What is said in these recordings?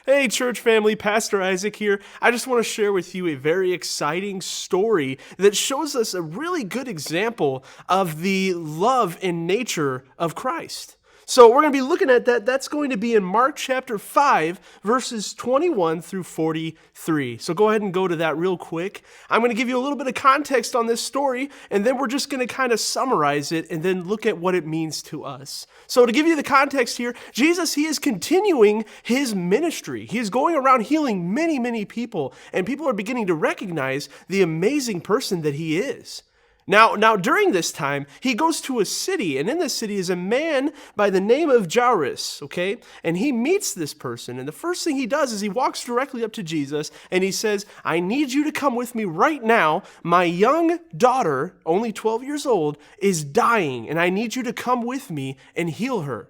Hey, church family, Pastor Isaac here. I just want to share with you a very exciting story that shows us a really good example of the love and nature of Christ. So we're going to be looking at that. That's going to be in Mark chapter 5, verses 21 through 43. So go ahead and go to that real quick. I'm going to give you a little bit of context on this story, and then we're just going to kind of summarize it and then look at what it means to us. So to give you the context here, Jesus, he is continuing his ministry. He is going around healing many, many people, and people are beginning to recognize the amazing person that he is. Now, during this time, he goes to a city, and in this city is a man by the name of Jairus, okay? And he meets this person, and the first thing he does is he walks directly up to Jesus, and he says, I need you to come with me right now. My young daughter, only 12 years old, is dying, and I need you to come with me and heal her.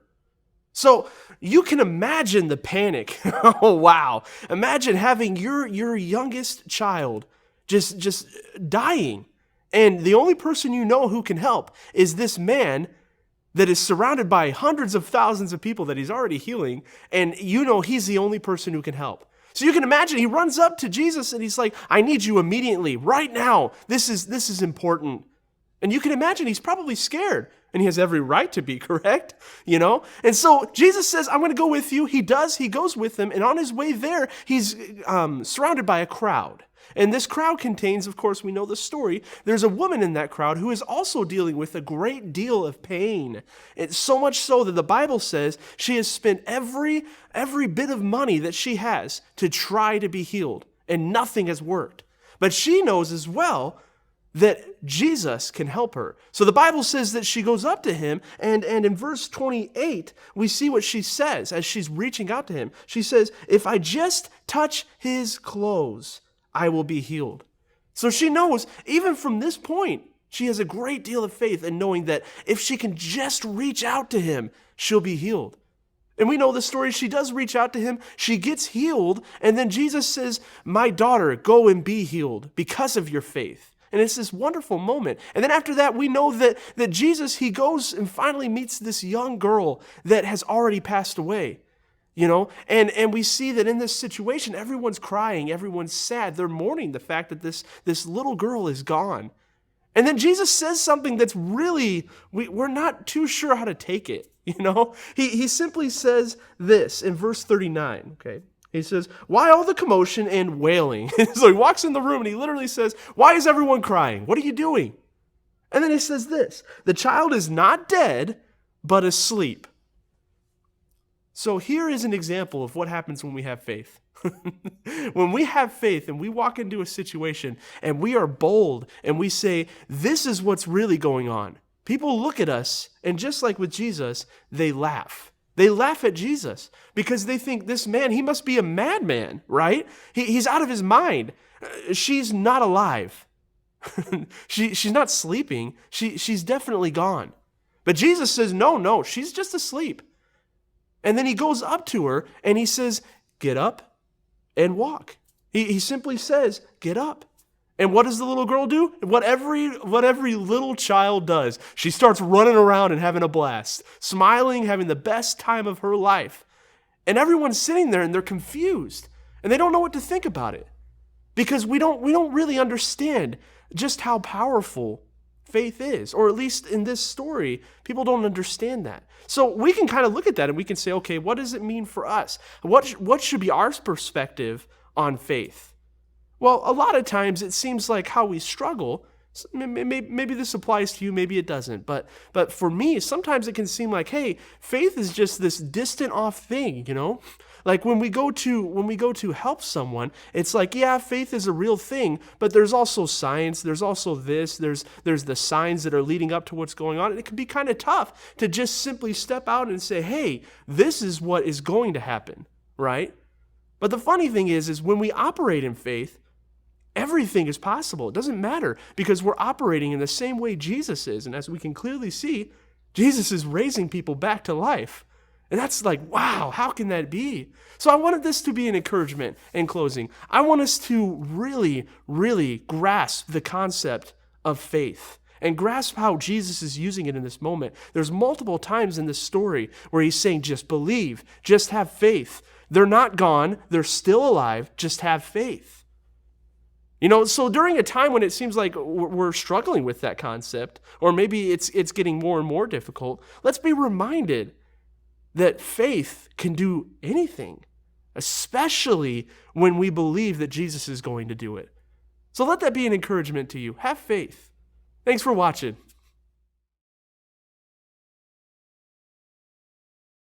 So you can imagine the panic. Oh, wow. Imagine having your youngest child just dying. And the only person you know who can help is this man that is surrounded by hundreds of thousands of people that he's already healing, and you know he's the only person who can help. So you can imagine he runs up to Jesus and he's like, I need you immediately, right now. This is important. And you can imagine he's probably scared, and he has every right to be, correct? You know? And so Jesus says, I'm going to go with you. He does. He goes with them, and on his way there, he's surrounded by a crowd. And this crowd contains, of course, we know the story, there's a woman in that crowd who is also dealing with a great deal of pain. It's so much so that the Bible says she has spent every bit of money that she has to try to be healed, and nothing has worked. But she knows as well that Jesus can help her. So the Bible says that she goes up to him, and in verse 28, we see what she says as she's reaching out to him. She says, if I just touch his clothes, I will be healed. So she knows, even from this point, she has a great deal of faith in knowing that if she can just reach out to him, she'll be healed. And we know the story. She does reach out to him. She gets healed. And then Jesus says, my daughter, go and be healed because of your faith. And it's this wonderful moment. And then after that, we know that Jesus, he goes and finally meets this young girl that has already passed away. You know, and we see that in this situation, everyone's crying, everyone's sad. They're mourning the fact that this little girl is gone. And then Jesus says something that's really, we're not too sure how to take it, you know. He simply says this in verse 39, okay. He says, why all the commotion and wailing? So he walks in the room and he literally says, why is everyone crying? What are you doing? And then he says this, the child is not dead, but asleep. So here is an example of what happens when we have faith. When we have faith and we walk into a situation and we are bold and we say, this is what's really going on. People look at us, and just like with Jesus, they laugh. They laugh at Jesus because they think this man, he must be a madman, right? He's out of his mind. She's not alive. She's not sleeping. She's definitely gone. But Jesus says, no, she's just asleep. And then he goes up to her and he says, get up and walk. He simply says, get up. And what does the little girl do? What every little child does. She starts running around and having a blast, smiling, having the best time of her life. And everyone's sitting there and they're confused. And they don't know what to think about it. Because we don't really understand just how powerful faith is, or at least in this story, people don't understand that. So we can kind of look at that and we can say, okay, what does it mean for us? What should be our perspective on faith? Well, a lot of times it seems like how we struggle, maybe this applies to you, maybe it doesn't, but for me, sometimes it can seem like, hey, faith is just this distant off thing, you know? Like when we go to help someone, it's like, yeah, faith is a real thing, but there's also science, there's also there's the signs that are leading up to what's going on. And it can be kind of tough to just simply step out and say, hey, this is what is going to happen, right? But the funny thing is when we operate in faith, everything is possible. It doesn't matter because we're operating in the same way Jesus is. And as we can clearly see, Jesus is raising people back to life. And that's like, wow, how can that be? So I wanted this to be an encouragement in closing. I want us to really, really grasp the concept of faith and grasp how Jesus is using it in this moment. There's multiple times in this story where he's saying, just believe, just have faith. They're not gone. They're still alive. Just have faith. So during a time when it seems like we're struggling with that concept, or maybe it's getting more and more difficult, let's be reminded that faith can do anything, especially when we believe that Jesus is going to do it. So let that be an encouragement to you. Have faith. Thanks for watching.